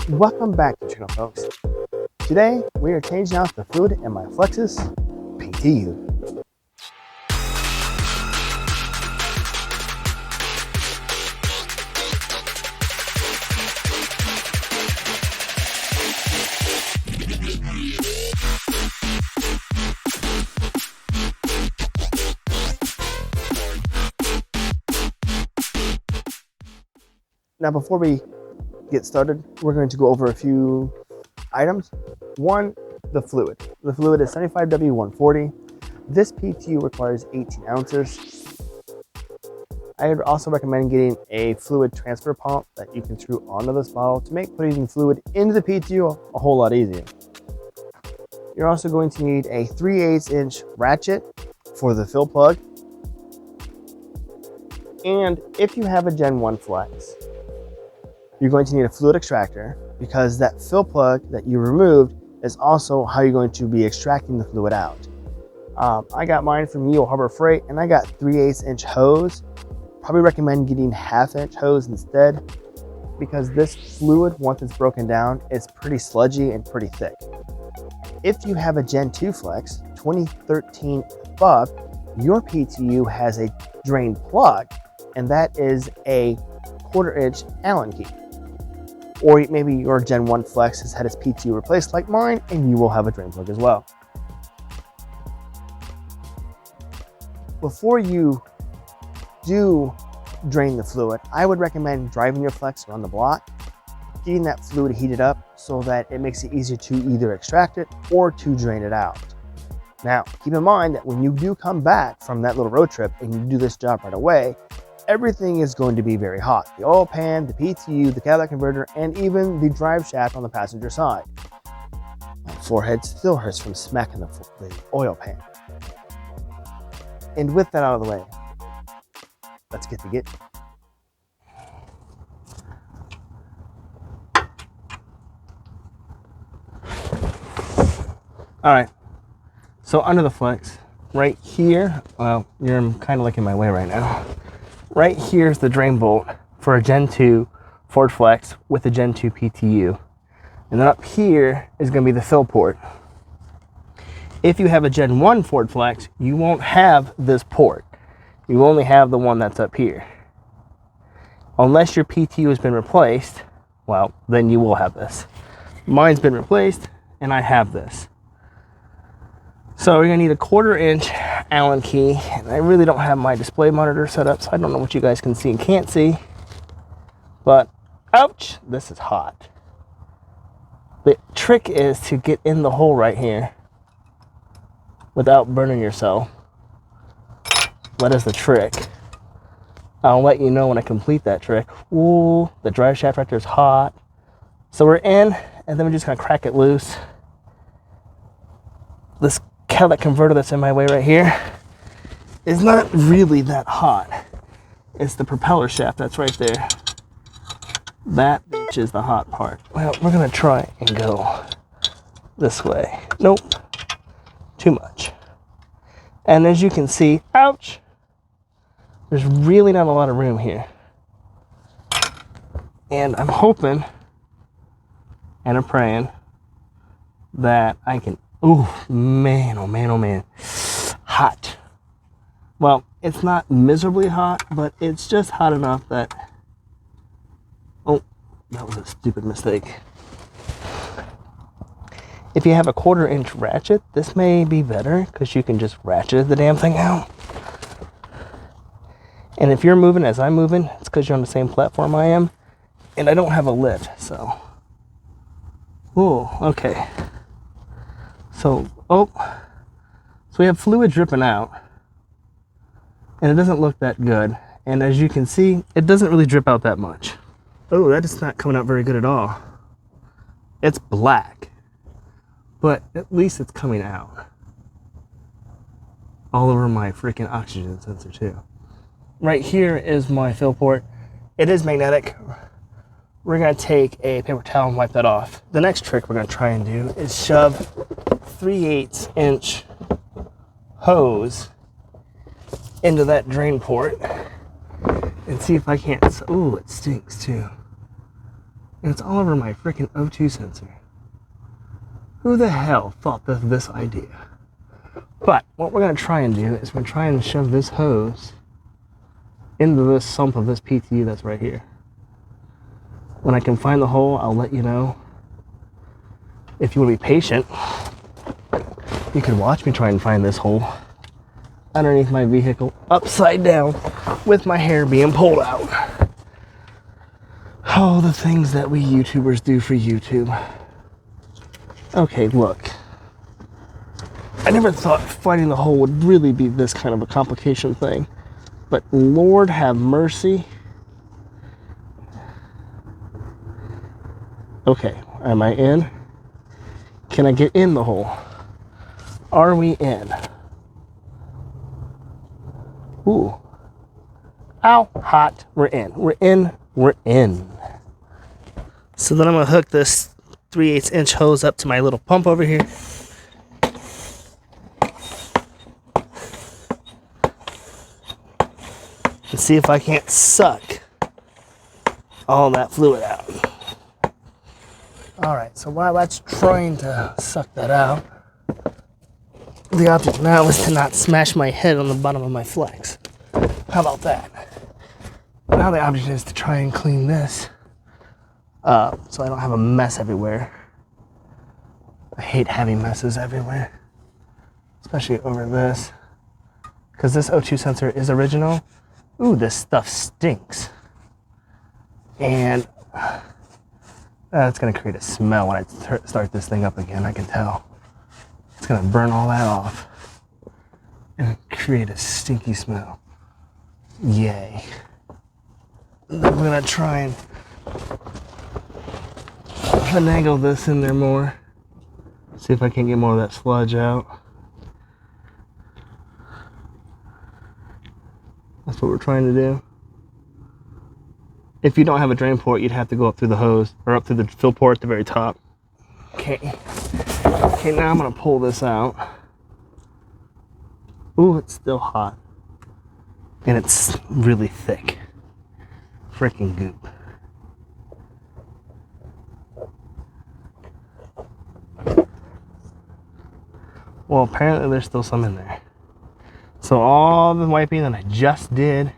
Welcome back to the channel, folks. Today we are changing out the fluid in my Flexus PTU. Now before we get started, we're going to go over a few items. One, the fluid. The fluid is 75W140. This PTU requires 18 ounces. I would also recommend getting a fluid transfer pump that you can screw onto this bottle to make putting fluid into the PTU a whole lot easier. You're also going to need a 3/8 inch ratchet for the fill plug. And if you have a Gen 1 Flex, you're going to need a fluid extractor because that fill plug that you removed is also how you're going to be extracting the fluid out. I got mine from Yale Harbor Freight and I got 3/8 inch hose. Probably recommend getting 1/2 inch hose instead because this fluid, once it's broken down, is pretty sludgy and pretty thick. If you have a Gen 2 Flex 2013 above, your PTU has a drain plug, and that is a 1/4 inch Allen key. Or maybe your Gen 1 Flex has had its PTU replaced like mine, and you will have a drain plug as well. Before you do drain the fluid, I would recommend driving your Flex around the block, getting that fluid heated up so that it makes it easier to either extract it or to drain it out. Now, keep in mind that when you do come back from that little road trip and you do this job right away, everything is going to be very hot. The oil pan, the PTU, the catalytic converter, and even the drive shaft on the passenger side. My forehead still hurts from smacking the oil pan. And with that out of the way, let's get to getting. All right, so under the Flex, right here, well, you're kind of like in my way right now. Right here is the drain bolt for a Gen 2 Ford Flex with a Gen 2 PTU. And then up here is going to be the fill port. If you have a Gen 1 Ford Flex, you won't have this port. You only have the one that's up here. Unless your PTU has been replaced, well, then you will have this. Mine's been replaced, and I have this. So you're gonna need a 1/4 inch Allen key, and I really don't have my display monitor set up, so I don't know what you guys can see and can't see, but ouch, this is hot. The trick is to get in the hole right here without burning yourself. That is the trick. I'll let you know when I complete that trick. Ooh, the drive shaft right there is hot. So we're in, and then we're just gonna crack it loose. This catalytic converter that's in my way right here is not really that hot. It's the propeller shaft that's right there. That bitch is the hot part. Well, we're gonna try and go this way. Nope, too much. And as you can see, ouch, there's really not a lot of room here. And I'm hoping and I'm praying that I can. Oh man, oh man, oh man. Hot. Well, it's not miserably hot, but it's just hot enough that... Oh, that was a stupid mistake. If you have a 1/4 inch ratchet, this may be better because you can just ratchet the damn thing out. And if you're moving as I'm moving, it's because you're on the same platform I am. And I don't have a lift, so... Oh, okay. So we have fluid dripping out, and it doesn't look that good. And as you can see, it doesn't really drip out that much. Oh, that is not coming out very good at all. It's black, but at least it's coming out. All over my freaking oxygen sensor too. Right here is my fill port. It is magnetic. We're gonna take a paper towel and wipe that off. The next trick we're gonna try and do is shove 3/8 inch hose into that drain port and see if I can't. Ooh, it stinks too. And it's all over my freaking O2 sensor. Who the hell thought of this idea? But what we're going to try and do is we're going to try and shove this hose into this sump of this PTU that's right here. When I can find the hole, I'll let you know. If you want to be patient, you can watch me try and find this hole underneath my vehicle, upside down, with my hair being pulled out. Oh, the things that we YouTubers do for YouTube. Okay, look. I never thought finding the hole would really be this kind of a complication thing. But Lord have mercy. Okay, am I in? Can I get in the hole? Are we in? Ooh. Ow, hot. We're in. We're in. We're in. So then I'm going to hook this 3/8 inch hose up to my little pump over here. And see if I can't suck all that fluid out. Alright, so while that's trying to suck that out, the object now is to not smash my head on the bottom of my flex. How about that? Now the object is to try and clean this up so I don't have a mess everywhere. I hate having messes everywhere, especially over this, because this O2 sensor is original. Ooh, this stuff stinks. And it's going to create a smell when I start this thing up again, I can tell. It's going to burn all that off and create a stinky smell. Yay. Then I'm going to try and finagle this in there more. See if I can get more of that sludge out. That's what we're trying to do. If you don't have a drain port, you'd have to go up through the hose or up through the fill port at the very top. Okay. Okay, now I'm gonna pull this out. Ooh, it's still hot. And it's really thick. Freaking goop. Well, apparently there's still some in there. So all the wiping that I just did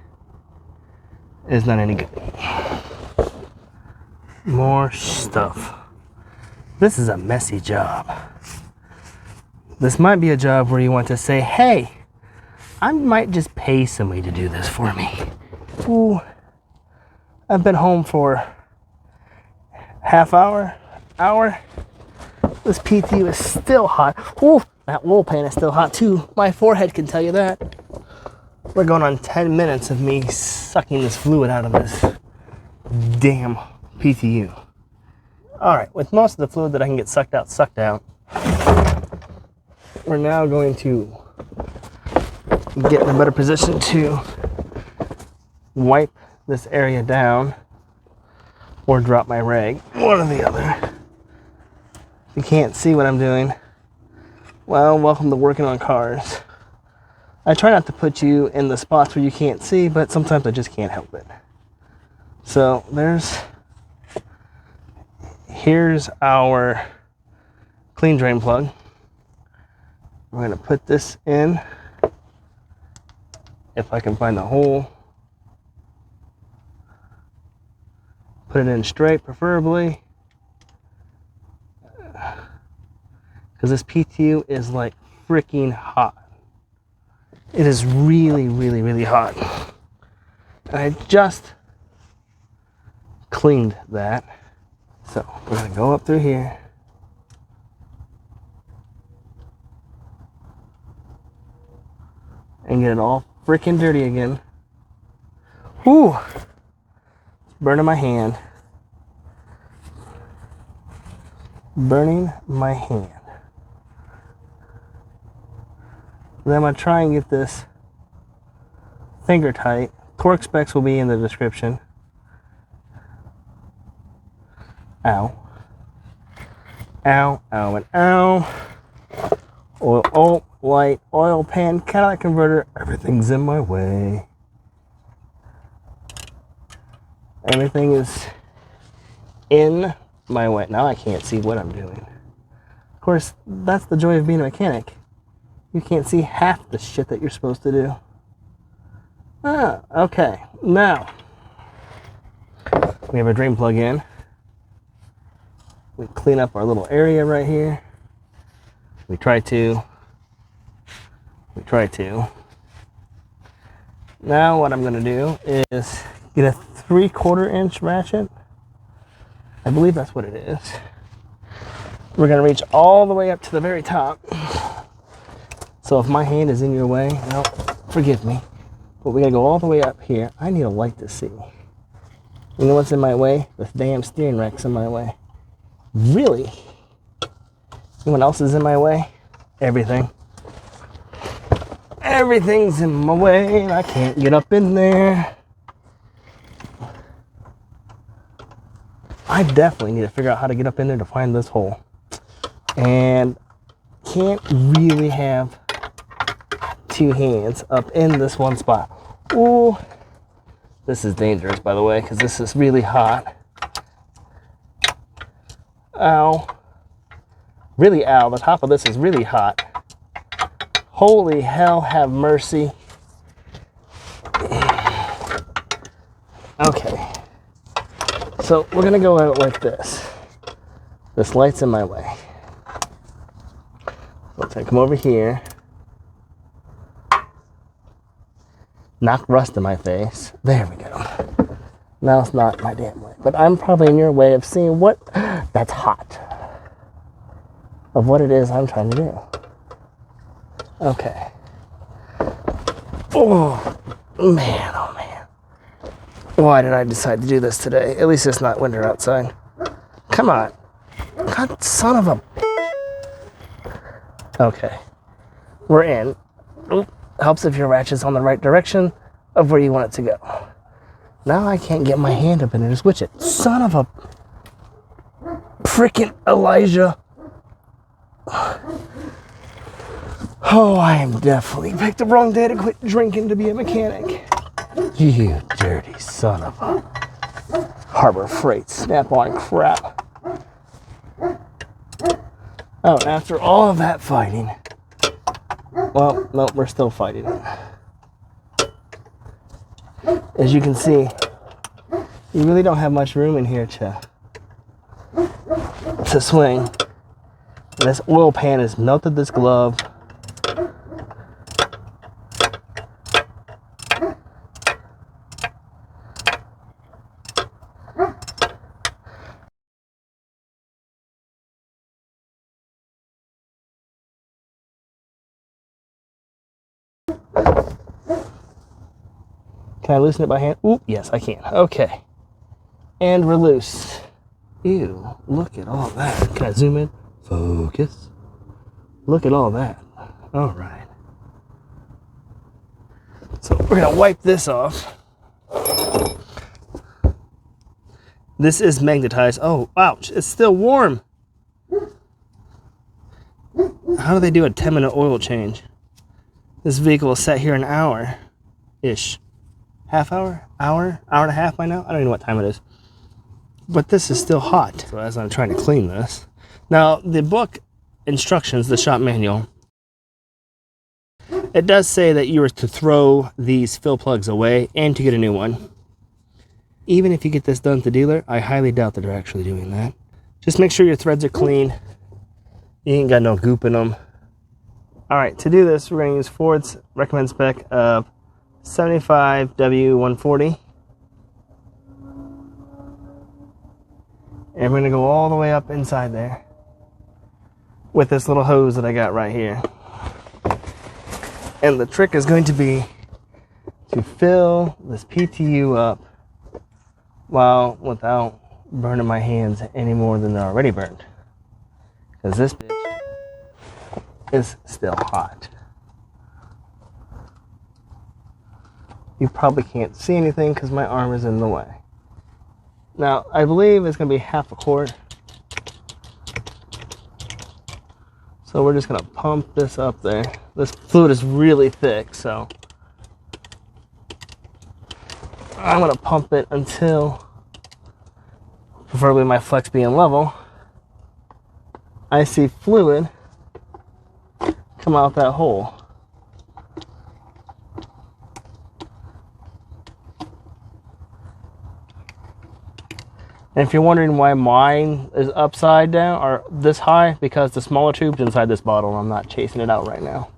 is not any good. More stuff. This is a messy job. This might be a job where you want to say, hey, I might just pay somebody to do this for me. Ooh, I've been home for half hour. This PTU is still hot. Ooh, that wool pan is still hot too. My forehead can tell you that. We're going on 10 minutes of me sucking this fluid out of this damn PTU. Alright, with most of the fluid that I can get sucked out, we're now going to get in a better position to wipe this area down or drop my rag, one or the other. If you can't see what I'm doing, well, welcome to working on cars. I try not to put you in the spots where you can't see, but sometimes I just can't help it. So here's our clean drain plug. We're going to put this in, if I can find the hole. Put it in straight, preferably, because this PTU is like freaking hot. It is really, really, really hot. And I just cleaned that. So we're going to go up through here. And get it all freaking dirty again. Whew. It's burning my hand. Burning my hand. Then I'm going to try and get this finger tight. Torque specs will be in the description. Ow. Ow, ow, and ow. Oil, light, oil pan, catalytic converter, everything's in my way. Everything is in my way. Now I can't see what I'm doing. Of course, that's the joy of being a mechanic. You can't see half the shit that you're supposed to do. Okay. Now, we have our drain plug in. We clean up our little area right here. We try to. Now what I'm going to do is get a 3/4 inch ratchet. I believe that's what it is. We're going to reach all the way up to the very top. So if my hand is in your way, no, forgive me. But we got to go all the way up here. I need a light to see. You know what's in my way? The damn steering rack's in my way. Really? You know what else is in my way? Everything. Everything's in my way and I can't get up in there. I definitely need to figure out how to get up in there to find this hole. And can't really have two hands up in this one spot. Ooh, this is dangerous, by the way, because this is really hot. Ow. Really, ow. The top of this is really hot. Holy hell, have mercy. Okay. So we're going to go out like this. This light's in my way. Let's come over here. Knock rust in my face. There we go. Now it's not my damn way. But I'm probably in your way of seeing what... That's hot. Of what it is I'm trying to do. Okay. Oh, man, oh, man. Why did I decide to do this today? At least it's not winter outside. Come on. God, son of a... Okay. We're in. Oop. Helps if your ratchet's on the right direction of where you want it to go. Now I can't get my hand up in there to switch it. Son of a... Frickin' Elijah. Oh, I am definitely picked the wrong day to quit drinking to be a mechanic. You dirty son of a Harbor Freight snap-on crap. Oh, after all of that fighting. Well, no, we're still fighting it. As you can see, you really don't have much room in here to swing. This oil pan has melted this glove. Can I loosen it by hand? Ooh, yes, I can. Okay. And we're loose. Ew, look at all that. Can I zoom in? Focus. Look at all that. All right. So we're going to wipe this off. This is magnetized. Oh, ouch. It's still warm. How do they do a 10-minute oil change? This vehicle is set here an hour-ish. Half hour? Hour and a half by now? I don't even know what time it is. But this is still hot. So as I'm trying to clean this. Now, the book instructions, the shop manual, it does say that you are to throw these fill plugs away and to get a new one. Even if you get this done at the dealer, I highly doubt that they're actually doing that. Just make sure your threads are clean. You ain't got no goop in them. Alright, to do this, we're going to use Ford's recommended spec of 75W140. And we're going to go all the way up inside there with this little hose that I got right here. And the trick is going to be to fill this PTU up without burning my hands any more than they're already burned. Because this bitch is still hot. You probably can't see anything because my arm is in the way. Now, I believe it's going to be half a quart. So we're just going to pump this up there. This fluid is really thick, so I'm going to pump it until preferably my flex being level, I see fluid come out that hole. And if you're wondering why mine is upside down or this high, because the smaller tube's inside this bottle and I'm not chasing it out right now.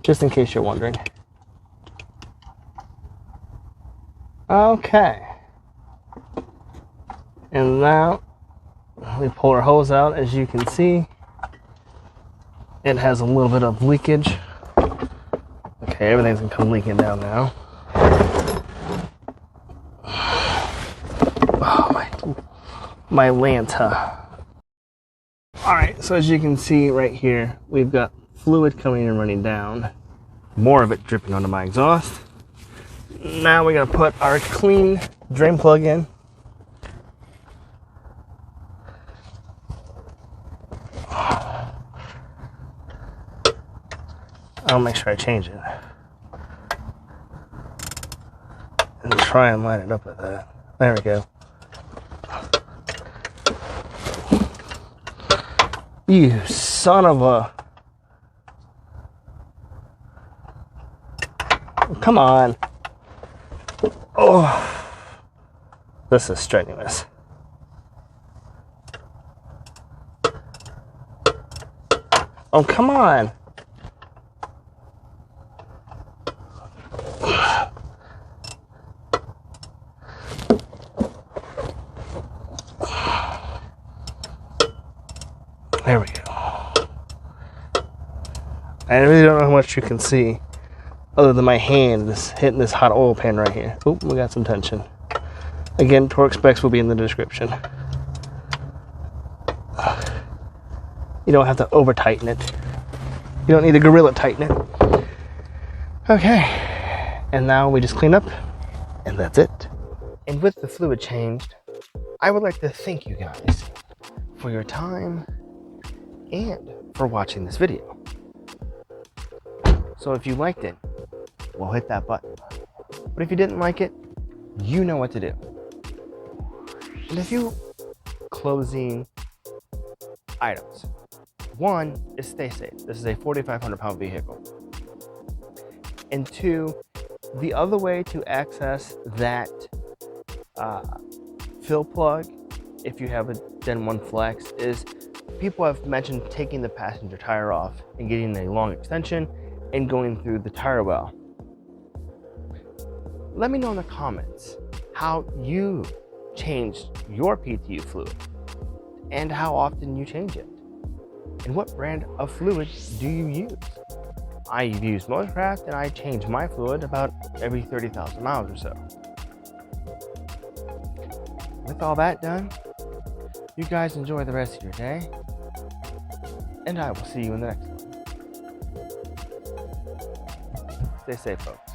Just in case you're wondering. Okay. And now we pull our hose out. As you can see, it has a little bit of leakage. Okay, everything's gonna come leaking down now. My Lanta. Alright, so as you can see right here, we've got fluid coming and running down. More of it dripping onto my exhaust. Now we're going to put our clean drain plug in. I'll make sure I change it. And try and line it up with that. There we go. You son of a... Come on. Oh. This is strenuous. Oh, come on. There we go. I really don't know how much you can see other than my hand is hitting this hot oil pan right here. Oh, we got some tension. Again, torque specs will be in the description. You don't have to over tighten it. You don't need to gorilla tighten it. Okay. And now we just clean up and that's it. And with the fluid changed, I would like to thank you guys for your time and for watching this video. So if you liked it, well, hit that button. But if you didn't like it, you know what to do. And a few closing items. One is stay safe. This is a 4,500 pound vehicle. And two, the other way to access that fill plug, if you have a Gen 1 Flex, is people have mentioned taking the passenger tire off and getting a long extension and going through the tire well. Let me know in the comments how you changed your PTU fluid and how often you change it. And what brand of fluid do you use? I use Motorcraft and I change my fluid about every 30,000 miles or so. With all that done, you guys enjoy the rest of your day, and I will see you in the next one. Stay safe, folks.